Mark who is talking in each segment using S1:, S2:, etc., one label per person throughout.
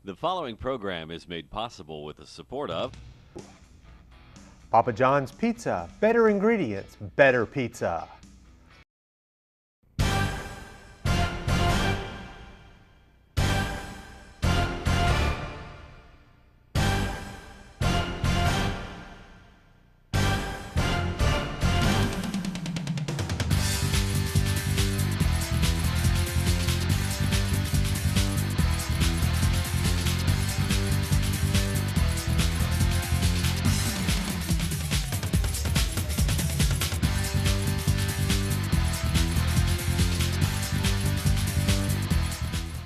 S1: The following program is made possible with the support of
S2: Papa John's Pizza, better ingredients, better pizza.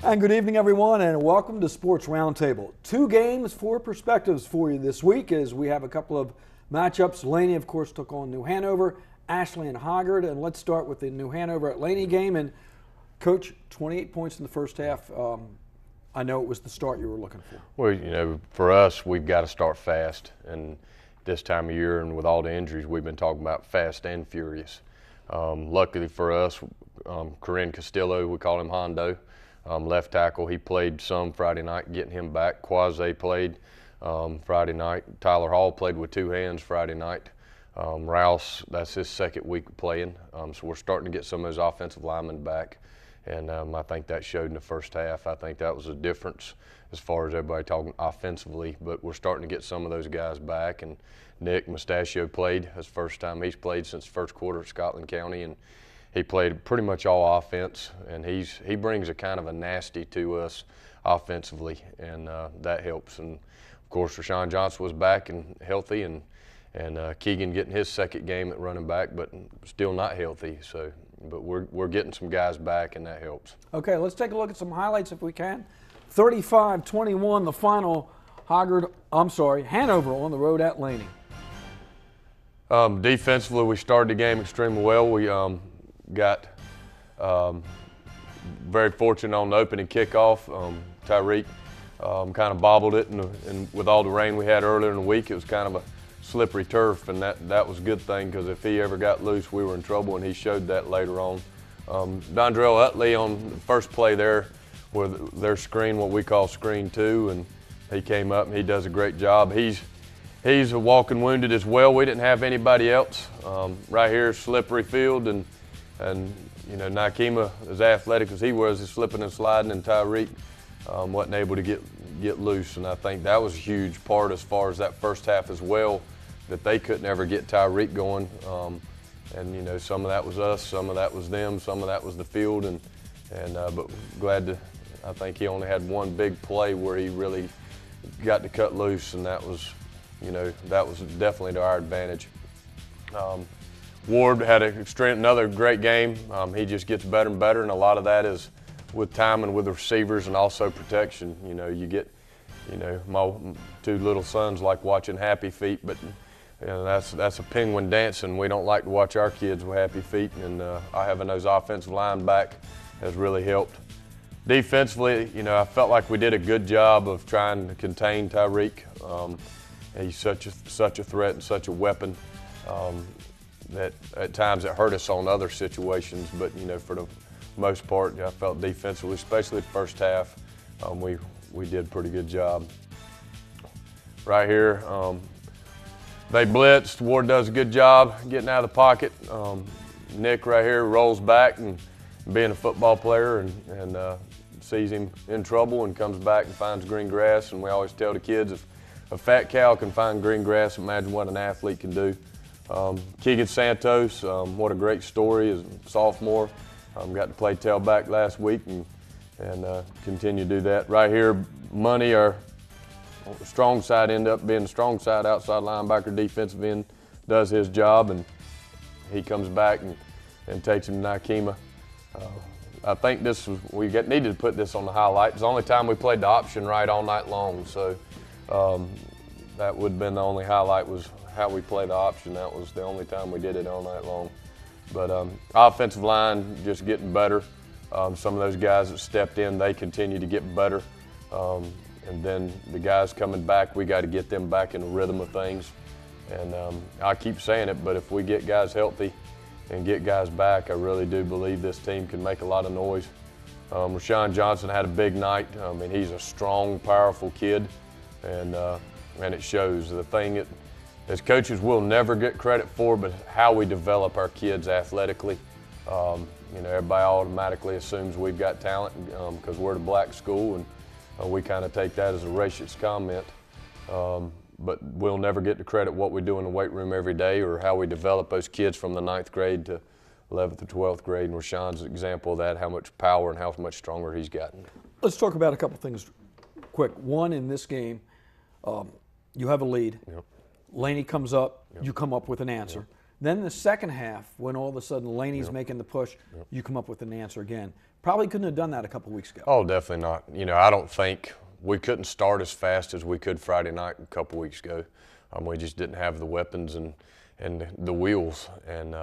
S3: And good evening, everyone, and welcome to Sports Roundtable. 2 games, 4 perspectives for you this week as we have a couple of matchups. Laney, of course, took on New Hanover, Ashley and Hoggard, and let's start with the New Hanover at Laney game. And Coach, 28 points in the first half. I know it was the start you were looking for.
S4: Well, for us, we've got to start fast, and this time of year and with all the injuries, we've been talking about fast and furious. Luckily for us, Corinne Castillo, we call him Hondo. Left tackle, he played some Friday night, getting him back. Quasi played Friday night. Tyler Hall played with 2 hands Friday night. Rouse, that's his second week playing. So we're starting to get some of those offensive linemen back. And I think that showed in the first half. I think that was a difference as far as everybody talking offensively. But we're starting to get some of those guys back. And Nick Mustachio played his first time he's played since the first quarter at Scotland County. And he played pretty much all offense, and he brings a kind of a nasty to us offensively, and that helps. And of course, Rashawn Johnson was back and healthy, and Keegan getting his second game at running back, but still not healthy. So, but we're getting some guys back, and that helps.
S3: Okay, let's take a look at some highlights if we can. 35-21, the final. Hanover on the road at Laney.
S4: Defensively, we started the game extremely well. We got very fortunate on the opening kickoff. Tyreek kind of bobbled it, and with all the rain we had earlier in the week, it was kind of a slippery turf, and that was a good thing because if he ever got loose, we were in trouble, and he showed that later on. Dondrell Utley on the first play there with their screen, what we call screen 2, and he came up and he does a great job. He's a walking wounded as well. We didn't have anybody else. Right here, slippery field, and you know, Nakima, as athletic as he was, is slipping and sliding, and Tyreek wasn't able to get loose. And I think that was a huge part as far as that first half as well, that they couldn't ever get Tyreek going. And you know, some of that was us, some of that was them, some of that was the field. But I think he only had one big play where he really got to cut loose, and that was definitely to our advantage. Ward had another great game. He just gets better and better, and a lot of that is with time and with the receivers and also protection. You know, my 2 little sons like watching Happy Feet, but you know, that's a penguin dancing. We don't like to watch our kids with Happy Feet, and having those offensive line back has really helped. Defensively, you know, I felt like we did a good job of trying to contain Tyreek. He's such a threat and such a weapon. That at times it hurt us on other situations, but you know, for the most part, I felt defensively, especially the first half, we did a pretty good job. Right here, they blitzed. Ward does a good job getting out of the pocket. Nick right here rolls back and being a football player and sees him in trouble and comes back and finds green grass. And we always tell the kids, if a fat cow can find green grass, imagine what an athlete can do. Keegan Santos, what a great story as a sophomore. Got to play tailback last week and continue to do that. Right here, Money, our strong side, ended up being the strong side outside linebacker, defensive end, does his job, and he comes back and takes him to Nakima. I think needed to put this on the highlight. It's the only time we played the option right all night long, so that would have been the only highlight was how we play the option. That was the only time we did it all night long. But offensive line just getting better. Some of those guys that stepped in, they continue to get better. And then the guys coming back, we got to get them back in the rhythm of things. And I keep saying it, but if we get guys healthy and get guys back, I really do believe this team can make a lot of noise. Rashawn Johnson had a big night. I mean, he's a strong, powerful kid, and it shows. The thing that, as coaches, we'll never get credit for, but how we develop our kids athletically. You know, everybody automatically assumes we've got talent because we're the black school, and we kind of take that as a racist comment. But we'll never get the credit what we do in the weight room every day or how we develop those kids from the 9th grade to 11th or 12th grade. And Rashawn's an example of that, how much power and how much stronger he's gotten.
S3: Let's talk about a couple things quick. One, in this game, you have a lead.
S4: Yep.
S3: Laney comes up,
S4: Yep.
S3: you come up with an answer.
S4: Yep.
S3: Then the second half, when all of a sudden Laney's
S4: Yep.
S3: making the push,
S4: Yep.
S3: you come up with an answer again. Probably couldn't have done that a couple weeks ago.
S4: Oh, definitely not. You know, I don't think we couldn't start as fast as we could Friday night a couple weeks ago. We just didn't have the weapons and the wheels. And,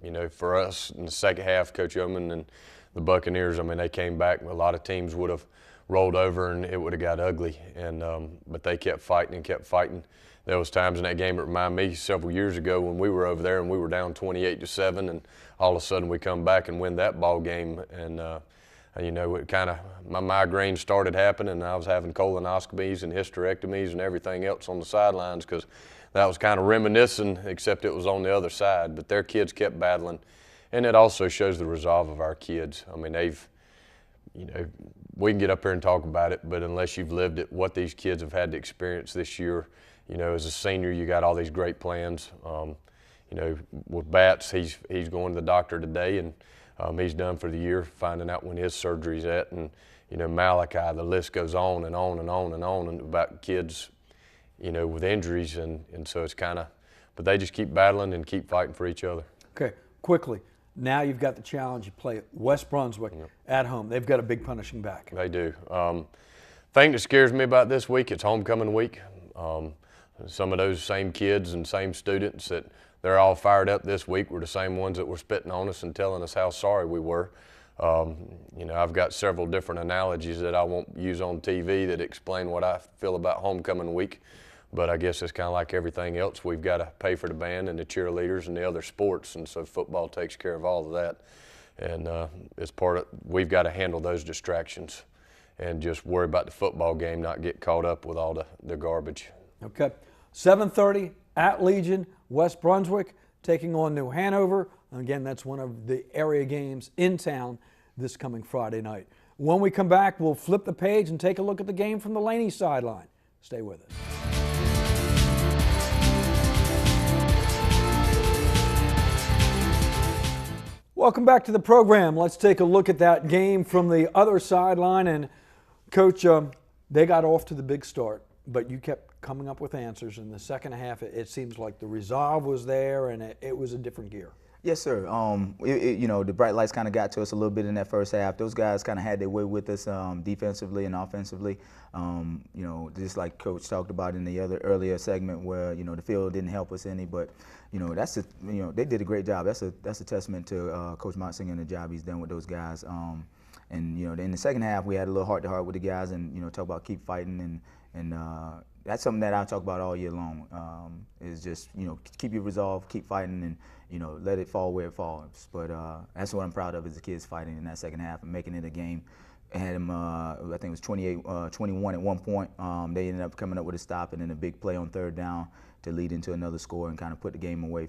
S4: you know, for us in the second half, Coach Yeoman and the Buccaneers, I mean, they came back. A lot of teams would have rolled over and it would have got ugly. And but they kept fighting and kept fighting. There was times in that game that remind me several years ago when we were over there and we were down 28-7, and all of a sudden we come back and win that ball game. And you know, it kind of, my migraine started happening, and I was having colonoscopies and hysterectomies and everything else on the sidelines because that was kind of reminiscent, except it was on the other side. But their kids kept battling, and it also shows the resolve of our kids. I mean, they've, you know, we can get up here and talk about it, but unless you've lived it, what these kids have had to experience this year, you know, as a senior, you got all these great plans. You know, with Bats, he's going to the doctor today, and he's done for the year, finding out when his surgery's at. And, you know, Malachi, the list goes on and on and on and on and about kids, you know, with injuries. And so it's kind of, but they just keep battling and keep fighting for each other.
S3: Okay, quickly. Now you've got the challenge. You play West Brunswick at home. They've got a big punishing back.
S4: They do. Thing that scares me about this week, it's homecoming week. Some of those same kids and same students that they're all fired up this week were the same ones that were spitting on us and telling us how sorry we were. You know, I've got several different analogies that I won't use on TV that explain what I feel about homecoming week. But I guess it's kind of like everything else. We've got to pay for the band and the cheerleaders and the other sports, and so football takes care of all of that. And it's part of, we've got to handle those distractions and just worry about the football game, not get caught up with all the garbage.
S3: Okay, 7:30 at Legion, West Brunswick taking on New Hanover. And again, that's one of the area games in town this coming Friday night. When we come back, we'll flip the page and take a look at the game from the Laney sideline. Stay with us. Welcome back to the program. Let's take a look at that game from the other sideline. And Coach, they got off to the big start, but you kept coming up with answers. In the second half, it seems like the resolve was there, and it was a different gear.
S5: Yes, sir. You know, the bright lights kind of got to us a little bit in that first half. Those guys kind of had their way with us defensively and offensively. You know, just like Coach talked about in the earlier segment, where you know the field didn't help us any, but you know they did a great job. That's a testament to Coach Motsinger and the job he's done with those guys. And you know, in the second half, we had a little heart-to-heart with the guys, and you know, talk about keep fighting and that's something that I talk about all year long. Is just you know keep your resolve, keep fighting, and you know let it fall where it falls. But that's what I'm proud of is the kids fighting in that second half and making it a game. I had them, I think it was 28-21 at one point. They ended up coming up with a stop and then a big play on third down to lead into another score and kind of put the game away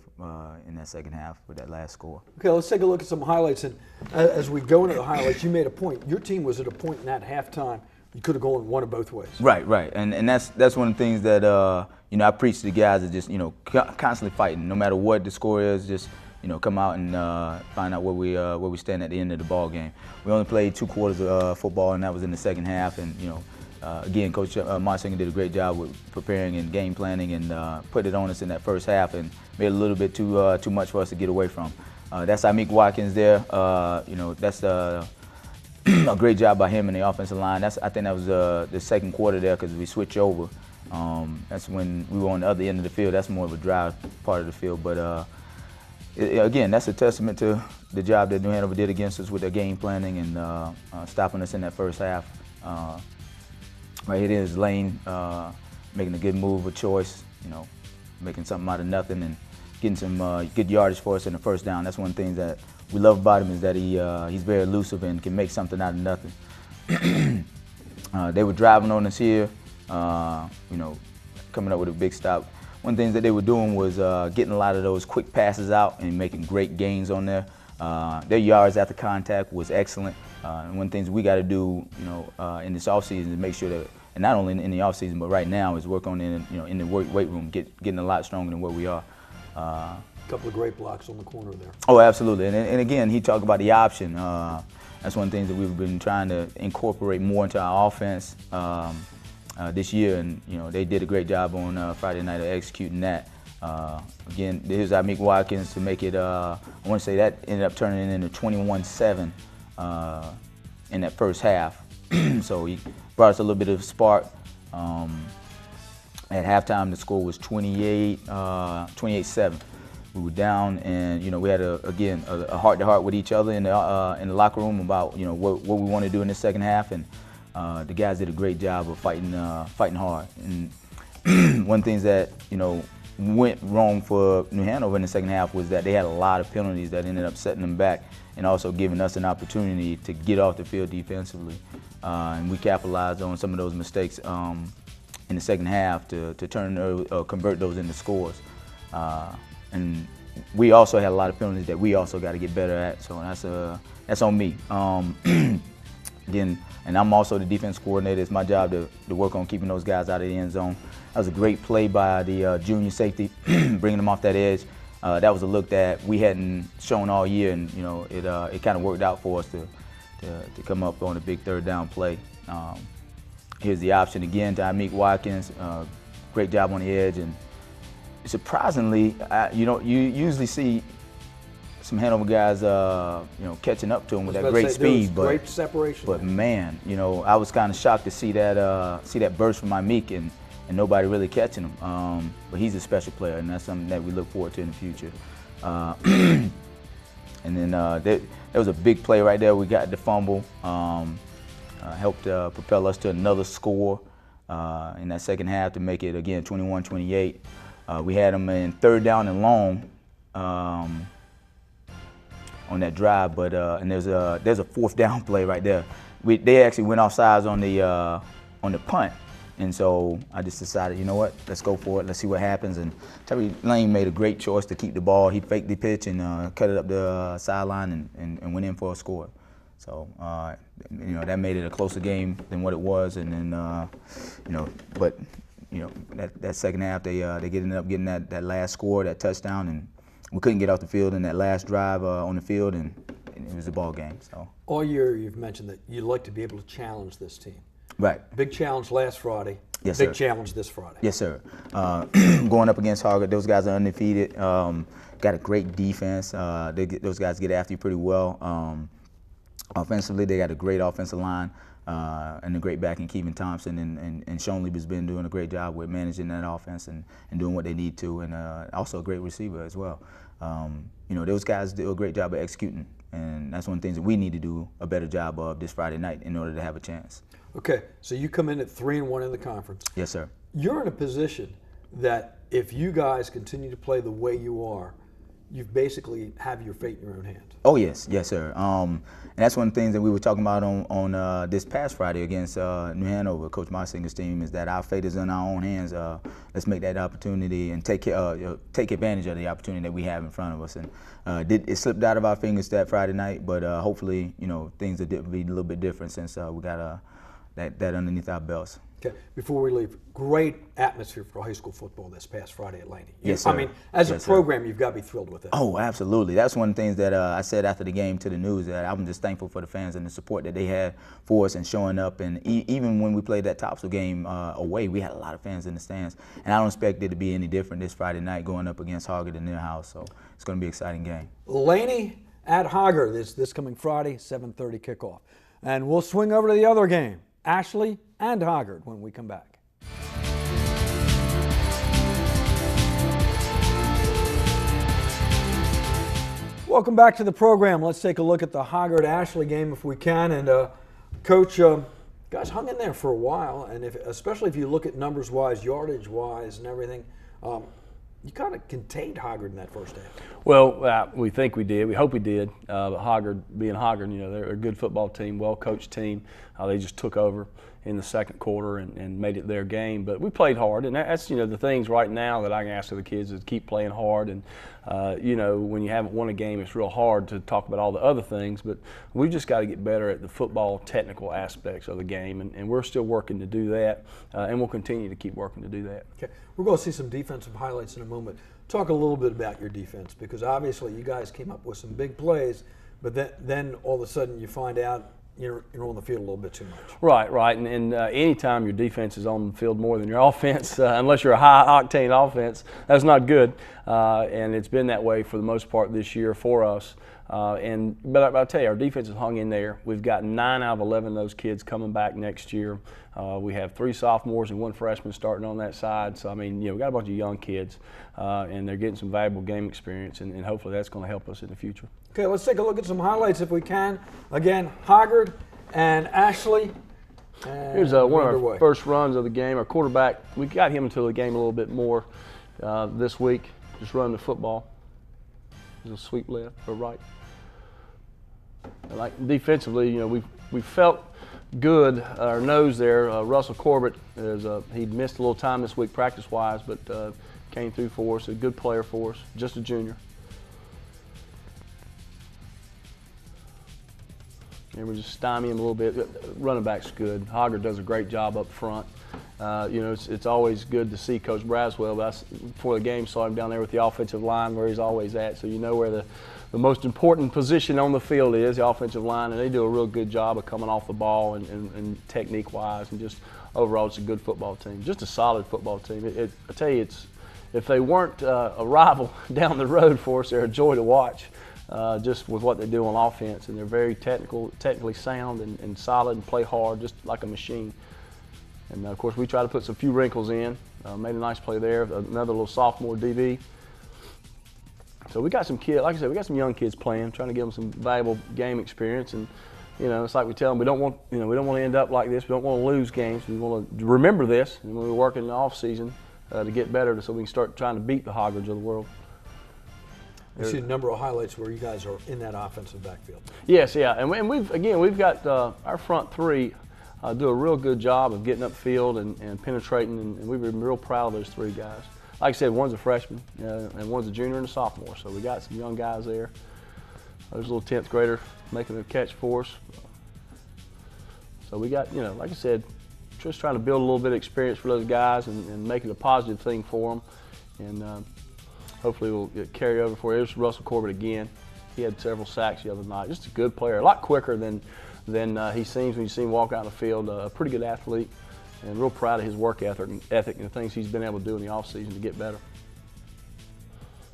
S5: in that second half with that last score.
S3: Okay, let's take a look at some highlights. And as we go into the highlights, you made a point. Your team was at a point in that halftime you could have gone one of both ways.
S5: Right, and that's one of the things that you know I preach to the guys is just you know constantly fighting, no matter what the score is. Just you know come out and find out where we stand at the end of the ball game. We only played 2 quarters of football, and that was in the second half. And you know, again, Coach Motsinger did a great job with preparing and game planning and put it on us in that first half and made it a little bit too much for us to get away from. That's Amik Watkins there. You know, that's a great job by him in the offensive line. I think that was the second quarter there because we switched over. That's when we were on the other end of the field. That's more of a drive part of the field. But again, that's a testament to the job that New Hanover did against us with their game planning and stopping us in that first half. Right here is Lane making a good move, a choice, you know, making something out of nothing and getting some good yardage for us in the first down. That's one of the things that we love about him, is that he's very elusive and can make something out of nothing. They were driving on us here, coming up with a big stop. One of the things that they were doing was getting a lot of those quick passes out and making great gains on there. Their yards after contact was excellent. And one of the things we got to do, in this offseason is make sure that, and not only in the offseason, but right now, is work on in the weight room, getting a lot stronger than where we are.
S3: A couple of great blocks on the corner there.
S5: Oh, absolutely. And again, he talked about the option. That's one of the things that we've been trying to incorporate more into our offense this year, and they did a great job on Friday night of executing that. Again, here's Amik Watkins to make it. I want to say that ended up turning into 21-7 in that first half. So he brought us a little bit of spark. At halftime, the score was 28-7. We were down, and we had a heart-to-heart with each other in the locker room about what we want to do in the second half, and the guys did a great job of fighting hard. And one of the things that went wrong for New Hanover in the second half was that they had a lot of penalties that ended up setting them back, and also giving us an opportunity to get off the field defensively. And we capitalized on some of those mistakes in the second half to convert those into scores. And we also had a lot of penalties that we also got to get better at. So that's on me. Again, and I'm also the defense coordinator. It's my job to work on keeping those guys out of the end zone. That was a great play by the junior safety, bringing them off that edge. That was a look that we hadn't shown all year, and it kind of worked out for us to come up on a big third down play. Here's the option again to Amik Watkins. Great job on the edge, and surprisingly, you usually see some Hanover guys, catching up to him with that great speed, but
S3: great separation.
S5: But man, I was kind of shocked to see that burst from Amik and nobody really catching him. But he's a special player, and that's something that we look forward to in the future. And then there was a big play right there. We got the fumble, helped propel us to another score in that second half to make it again 21-28. We had them in third down and long on that drive, but and there's a fourth down play right there. They actually went offsides on the punt, and so I just decided, you know what, let's go for it. Let's see what happens. And Terry Lane made a great choice to keep the ball. He faked the pitch and cut it up the sideline and went in for a score. So that made it a closer game than what it was. And then that second half they ended up getting that last score, that touchdown, and we couldn't get off the field in that last drive on the field, and it was a ball game. So
S3: all year you've mentioned that you'd like to be able to challenge this team. Right. Big challenge last Friday.
S5: Yes,
S3: Big
S5: sir.
S3: challenge this Friday.
S5: Yes, sir. Going up against Hargard, those guys are undefeated. Got a great defense. Those guys get after you pretty well. Offensively, they got a great offensive line and a great back in Kevin Thompson, and Sean Lieb has been doing a great job with managing that offense and doing what they need to, and also a great receiver as well. Those guys do a great job of executing, and that's one of the things that we need to do a better job of this Friday night in order to have a chance.
S3: Okay, so you come in at 3-1 in the conference.
S5: Yes, sir.
S3: You're in a position that if you guys continue to play the way you are, you basically have your fate in your own hands. Oh
S5: yes, sir. And that's one of the things that we were talking about on this past Friday against New Hanover, Coach Marsinger's team, is that our fate is in our own hands. Let's make that opportunity and take advantage of the opportunity that we have in front of us. And it slipped out of our fingers that Friday night, but hopefully, things will be a little bit different since we got that underneath our belts.
S3: Okay, before we leave, great atmosphere for high school football this past Friday at Laney.
S5: Yes, sir.
S3: I mean, as a program, you've got to be thrilled with it.
S5: Oh, absolutely. That's one of the things that I said after the game to the news, that I'm just thankful for the fans and the support that they had for us and showing up. And even when we played that Topsail game away, we had a lot of fans in the stands. And I don't expect it to be any different this Friday night going up against Hargard in their house. So it's going to be an exciting game.
S3: Laney at Hargard this coming Friday, 7:30 kickoff. And we'll swing over to the other game, Ashley and Hargard, when we come back. Welcome back to the program. Let's take a look at the Hargard-Ashley game if we can. And Coach, guys hung in there for a while, and especially if you look at numbers-wise, yardage-wise, and everything, you kind of contained Hoggard in that first half.
S6: Well, we think we did. We hope we did. But Hoggard, being Hoggard, they're a good football team, well-coached team. They just took over in the second quarter and made it their game. But we played hard, and that's the things right now that I can ask of the kids is keep playing hard. And when you haven't won a game, it's real hard to talk about all the other things. But we've just got to get better at the football technical aspects of the game, and we're still working to do that, and we'll continue to keep working to do that.
S3: Okay, we're going to see some defensive highlights in a moment. Talk a little bit about your defense, because obviously you guys came up with some big plays, but then all of a sudden you find out you're on the field a little bit too much.
S6: Right. And anytime your defense is on the field more than your offense, unless you're a high-octane offense, that's not good. And it's been that way for the most part this year for us. But I'll tell you, our defense has hung in there. We've got 9 out of 11 of those kids coming back next year. We have 3 sophomores and 1 freshman starting on that side. So, we got a bunch of young kids, and they're getting some valuable game experience, and hopefully that's going to help us in the future.
S3: Okay, let's take a look at some highlights if we can. Again, Hoggard and Ashley.
S6: Here's one of our first runs of the game. Our quarterback, we got him into the game a little bit more this week, just running the football. There's a sweep left or right. Like defensively, we felt good. Our nose there, Russell Corbett, he'd missed a little time this week practice-wise, but came through for us. A good player for us, just a junior. And we're just stymie him a little bit. Running back's good. Hoggard does a great job up front. It's always good to see Coach Braswell. But before the game, saw him down there with the offensive line where he's always at. So you know where the most important position on the field is, the offensive line. And they do a real good job of coming off the ball and technique-wise. And just overall, it's a good football team. Just a solid football team. I tell you, if they weren't a rival down the road for us, they're a joy to watch. Just with what they do on offense, and they're very technically sound and solid and play hard, just like a machine. And of course, we try to put some few wrinkles in. Made a nice play there. Another little sophomore DB. So we got some kids, like I said, we got some young kids playing, trying to give them some valuable game experience. And it's like we tell them, we don't want to end up like this. We don't want to lose games. We want to remember this, and when we're working in the off season to get better, so we can start trying to beat the Hoggards of the world.
S3: We see a number of highlights where you guys are in that offensive backfield.
S6: Yes, yeah, and we've got our front 3 do a real good job of getting upfield and penetrating, and we've been real proud of those 3 guys. Like I said, one's a freshman and one's a junior and a sophomore, so we got some young guys there. There's a little 10th grader making a catch for us. So we got, like I said, just trying to build a little bit of experience for those guys and make it a positive thing for them. And hopefully we'll carry over for it. There's Russell Corbett again. He had several sacks the other night. Just a good player, a lot quicker than he seems when you see him walk out in the field. A pretty good athlete, and real proud of his work ethic and the things he's been able to do in the offseason to get better.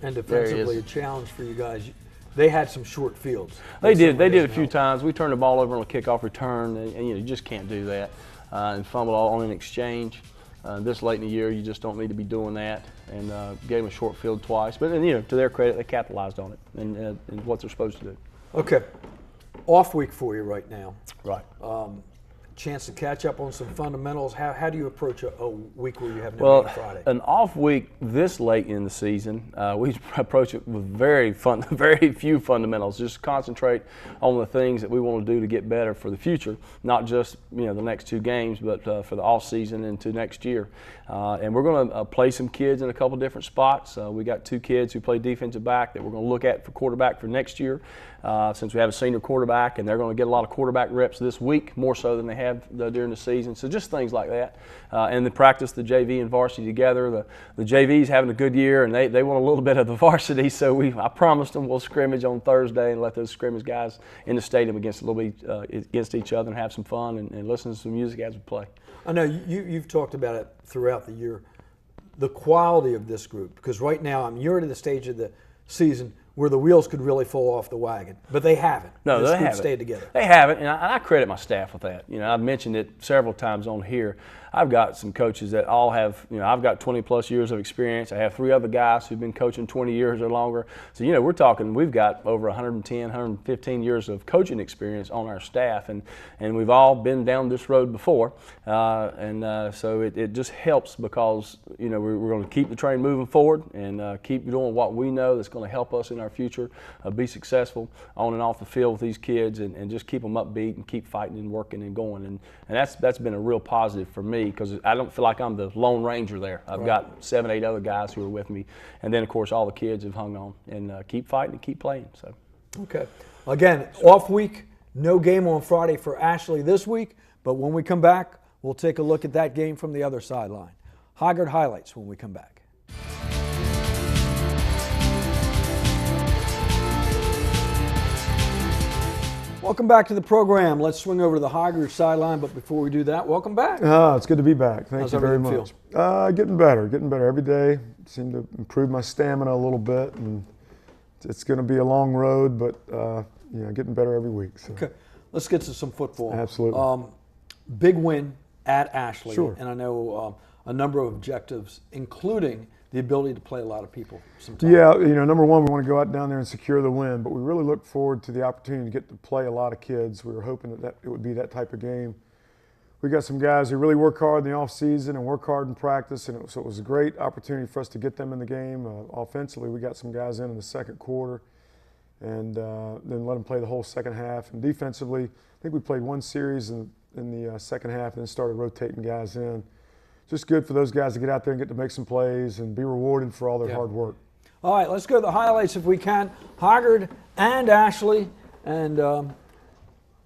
S3: And defensively, a challenge for you guys. They had some short fields.
S6: They did a few times. We turned the ball over on a kickoff return, and you just can't do that. And fumbled all on an exchange. This late in the year, you just don't need to be doing that. And gave them a short field twice. But then, to their credit, they capitalized on it and what they're supposed to do.
S3: Okay. Off week for you right now.
S6: Right.
S3: Chance to catch up on some fundamentals. How do you approach a week where you have no game Friday?
S6: An off week this late in the season, we approach it with very few fundamentals. Just concentrate on the things that we want to do to get better for the future, not just the next 2 games, but for the off season into next year. And we're going to play some kids in a couple different spots. We got 2 kids who play defensive back that we're going to look at for quarterback for next year, since we have a senior quarterback, and they're going to get a lot of quarterback reps this week, more so than they have during the season. So just things like that. And then practice the JV and varsity together. The JV's having a good year, and they want a little bit of the varsity, so I promised them we'll scrimmage on Thursday and let those scrimmage guys in the stadium against each other and have some fun and listen to some music as we play.
S3: I know you've talked about it throughout the year, the quality of this group, because right now you're at the stage of the season where the wheels could really fall off the wagon, but they haven't.
S6: No,
S3: This
S6: they
S3: group
S6: haven't.
S3: stayed together.
S6: They haven't, and I credit my staff with that. I've mentioned it several times on here. I've got some coaches that all have, I've got 20-plus years of experience. I have 3 other guys who've been coaching 20 years or longer. So, we're talking, we've got over 110, 115 years of coaching experience on our staff, and we've all been down this road before. So it just helps because, we're going to keep the train moving forward and keep doing what we know that's going to help us in our future be successful on and off the field with these kids, and just keep them upbeat and keep fighting and working and going. And that's been a real positive for me, because I don't feel like I'm the lone ranger there. I've got 7, 8 other guys who are with me, and then of course all the kids have hung on and keep fighting and keep playing. So,
S3: Okay. Again, off week, no game on Friday for Ashley this week, but when we come back, we'll take a look at that game from the other sideline. Hoggard highlights when we come back. Welcome back to the program. Let's swing over to the Hoggard sideline, but before we do that, welcome back.
S7: It's good to be back. Thank
S3: How's
S7: you very
S3: everything
S7: much. Getting better every day. Seem to improve my stamina a little bit, and it's going to be a long road, but getting better every week. So.
S3: Okay, let's get to some football.
S7: Absolutely.
S3: Big win at Ashley,
S7: Sure.
S3: and I know a number of objectives, including the ability to play a lot of people sometimes.
S7: Yeah, number one, we want to go out down there and secure the win, but we really look forward to the opportunity to get to play a lot of kids. We were hoping that it would be that type of game. We got some guys who really work hard in the off season and work hard in practice, and so it was a great opportunity for us to get them in the game. Offensively, we got some guys in the second quarter, and then let them play the whole second half. And defensively, I think we played one series in the second half, and then started rotating guys in. Just good for those guys to get out there and get to make some plays and be rewarded for all their hard work.
S3: All right, let's go to the highlights if we can. Hoggard and Ashley, and a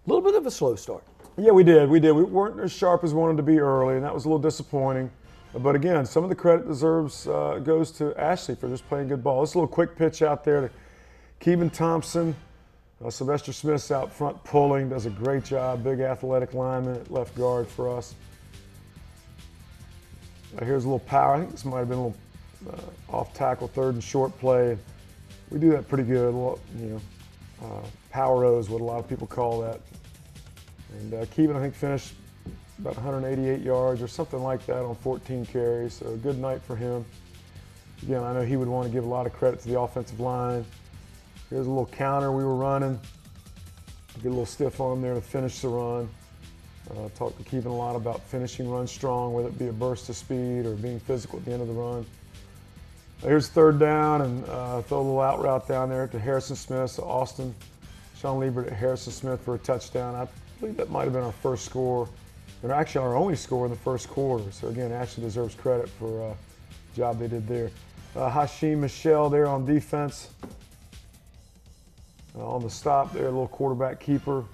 S3: little bit of a slow start.
S7: Yeah, we did. We weren't as sharp as we wanted to be early, and that was a little disappointing. But again, some of the credit goes to Ashley for just playing good ball. This little quick pitch out there to Keevan Thompson. Sylvester Smith's out front pulling, does a great job. Big athletic lineman at left guard for us. Here's a little power. I think this might have been a little off tackle, third and short play. We do that pretty good. Power O is what a lot of people call that. And Keevan, I think, finished about 188 yards or something like that on 14 carries. So a good night for him. Again, I know he would want to give a lot of credit to the offensive line. Here's a little counter we were running. Get a little stiff on him there to finish the run. Talked to Keevan a lot about finishing runs strong, whether it be a burst of speed or being physical at the end of the run. Here's third down, and throw a little out route down there to Harrison Smith. So Austin, Sean Liebert at Harrison Smith for a touchdown. I believe that might have been our first score, and actually our only score in the first quarter. So again, Ashley deserves credit for the job they did there. Hashim Michelle there on defense. On the stop there, a little quarterback keeper.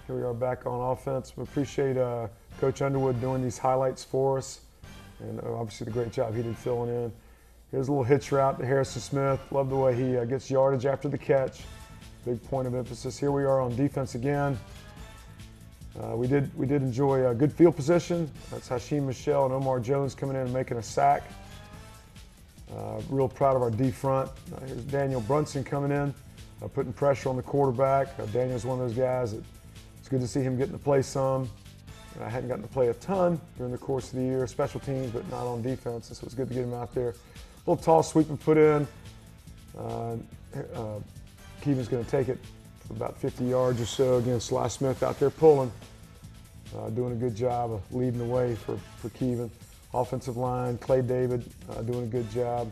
S7: Here we are back on offense. We appreciate Coach Underwood doing these highlights for us, and obviously the great job he did filling in. Here's a little hitch route to Harrison Smith. Love the way he gets yardage after the catch. Big point of emphasis. Here we are on defense again. We did enjoy a good field position. That's Hashim Michelle and Omar Jones coming in and making a sack. Real proud of our D front. Here's Daniel Brunson coming in, putting pressure on the quarterback. Daniel's one of those guys that it's good to see him getting to play some. I hadn't gotten to play a ton during the course of the year, special teams, but not on defense, so it's good to get him out there. A little tall sweep and put in. Keevan's going to take it for about 50 yards or so. Again, Sly Smith out there pulling, doing a good job of leading the way for Keevan. Offensive line, Clay David doing a good job.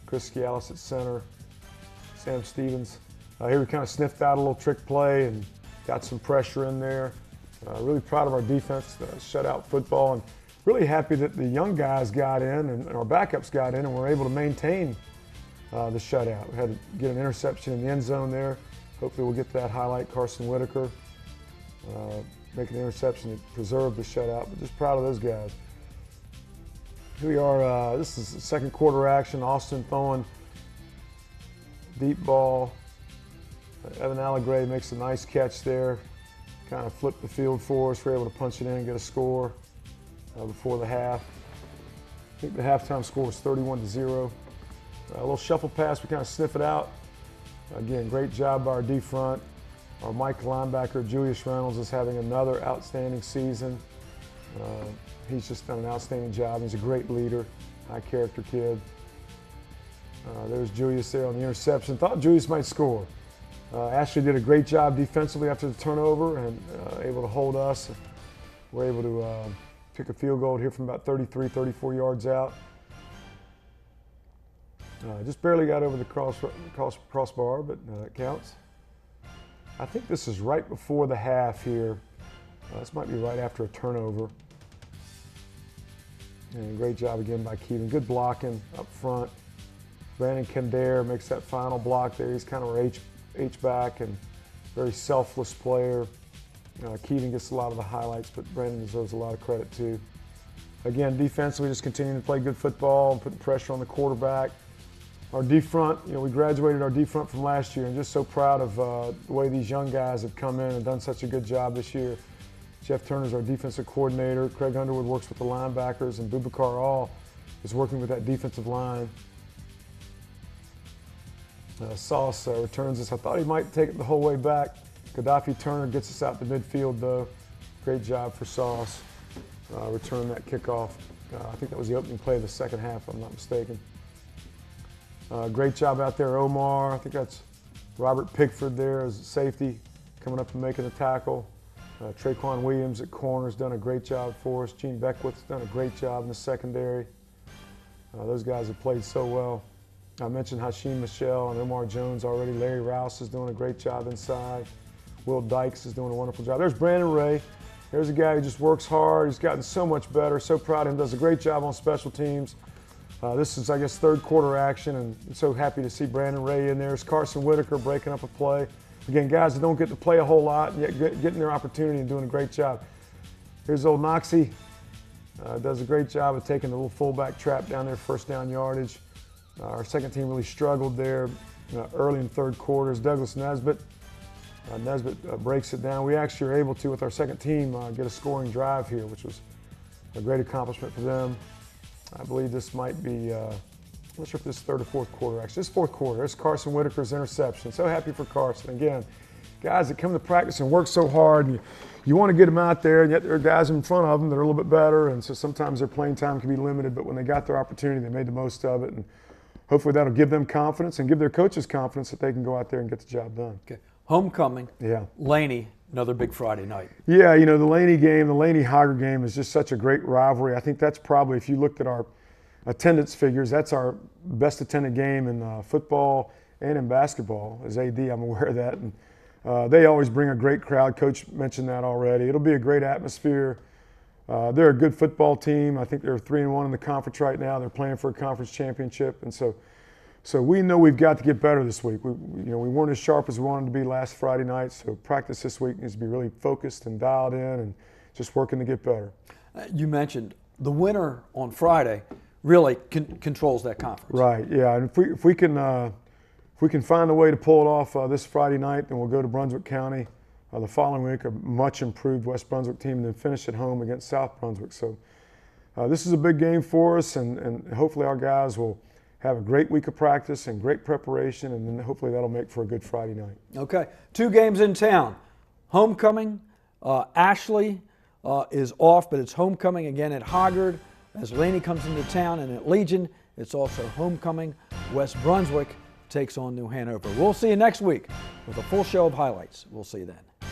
S7: Chris Scialis at center. Sam Stevens. Here we kind of sniffed out a little trick play and got some pressure in there. Really proud of our defense, shutout football, and really happy that the young guys got in and our backups got in and were able to maintain the shutout. We had to get an interception in the end zone there. Hopefully we'll get that highlight. Carson Whitaker making an interception that preserved the shutout, but just proud of those guys. Here we are, this is the second quarter action. Austin throwing deep ball. Evan Allegre makes a nice catch there. Kind of flipped the field for us. We're able to punch it in and get a score before the half. I think the halftime score was 31-0. A little shuffle pass, we kind of sniff it out. Again, great job by our D front. Our Mike linebacker, Julius Reynolds, is having another outstanding season. He's just done an outstanding job. He's a great leader, high character kid. There's Julius there on the interception. Thought Julius might score. Ashley did a great job defensively after the turnover and able to hold us. We're able to pick a field goal here from about 33, 34 yards out. Just barely got over the crossbar, but it counts. I think this is right before the half here. This might be right after a turnover. And great job again by Keevan. Good blocking up front. Brandon Kandare makes that final block there. He's kind of our H-back and very selfless player. Keevan gets a lot of the highlights, but Brandon deserves a lot of credit too. Again, defensively, just continuing to play good football and putting pressure on the quarterback. Our D front, we graduated our D front from last year, and just so proud of the way these young guys have come in and done such a good job this year. Jeff Turner's our defensive coordinator. Craig Underwood works with the linebackers, and Boubacar All is working with that defensive line. Sauce returns us. I thought he might take it the whole way back. Gaddafi Turner gets us out to midfield, though. Great job for Sauce. Return that kickoff. I think that was the opening play of the second half, if I'm not mistaken. Great job out there, Omar. I think that's Robert Pigford there as a safety, coming up and making the tackle. Traquan Williams at corner's done a great job for us. Gene Beckwith's done a great job in the secondary. Those guys have played so well. I mentioned Hashim Michelle and Omar Jones already. Larry Rouse is doing a great job inside. Will Dykes is doing a wonderful job. There's Brandon Ray. There's a guy who just works hard. He's gotten so much better. So proud of him. Does a great job on special teams. This is, I guess, third quarter action, and I'm so happy to see Brandon Ray in there. There's Carson Whitaker breaking up a play. Again, guys that don't get to play a whole lot, yet getting their opportunity and doing a great job. Here's old Noxie. Does a great job of taking the little fullback trap down there, first down yardage. Our second team really struggled there early in third quarters. Douglas Nesbitt. Nesbitt breaks it down. We actually were able to, with our second team, get a scoring drive here, which was a great accomplishment for them. I believe this might be, I'm not sure if this is third or fourth quarter, actually. This is fourth quarter. It's Carson Whitaker's interception. So happy for Carson. Again, guys that come to practice and work so hard, and you want to get them out there, and yet there are guys in front of them that are a little bit better, and so sometimes their playing time can be limited, but when they got their opportunity, they made the most of it, and hopefully that'll give them confidence and give their coaches confidence that they can go out there and get the job done.
S3: Okay. Homecoming.
S7: Yeah.
S3: Laney, another big Friday night.
S7: Yeah, the Laney game, the Laney-Hogger game is just such a great rivalry. I think that's probably, if you looked at our attendance figures, that's our best attended game in football and in basketball. As AD, I'm aware of that. And they always bring a great crowd. Coach mentioned that already. It'll be a great atmosphere. They're a good football team. I think they're 3-1 in the conference right now. They're playing for a conference championship. And so we know we've got to get better this week. We weren't as sharp as we wanted to be last Friday night, so practice this week needs to be really focused and dialed in and just working to get better.
S3: You mentioned the winner on Friday really controls that conference.
S7: Right, yeah, and if we can find a way to pull it off this Friday night, then we'll go to Brunswick County the following week, a much improved West Brunswick team, and then finish at home against South Brunswick. So this is a big game for us, and hopefully our guys will have a great week of practice and great preparation, and then hopefully that'll make for a good Friday night.
S3: Okay, 2 games in town. Homecoming, Ashley is off, but it's homecoming again at Hoggard as Laney comes into town, and at Legion, it's also homecoming. West Brunswick takes on New Hanover. We'll see you next week with a full show of highlights. We'll see you then.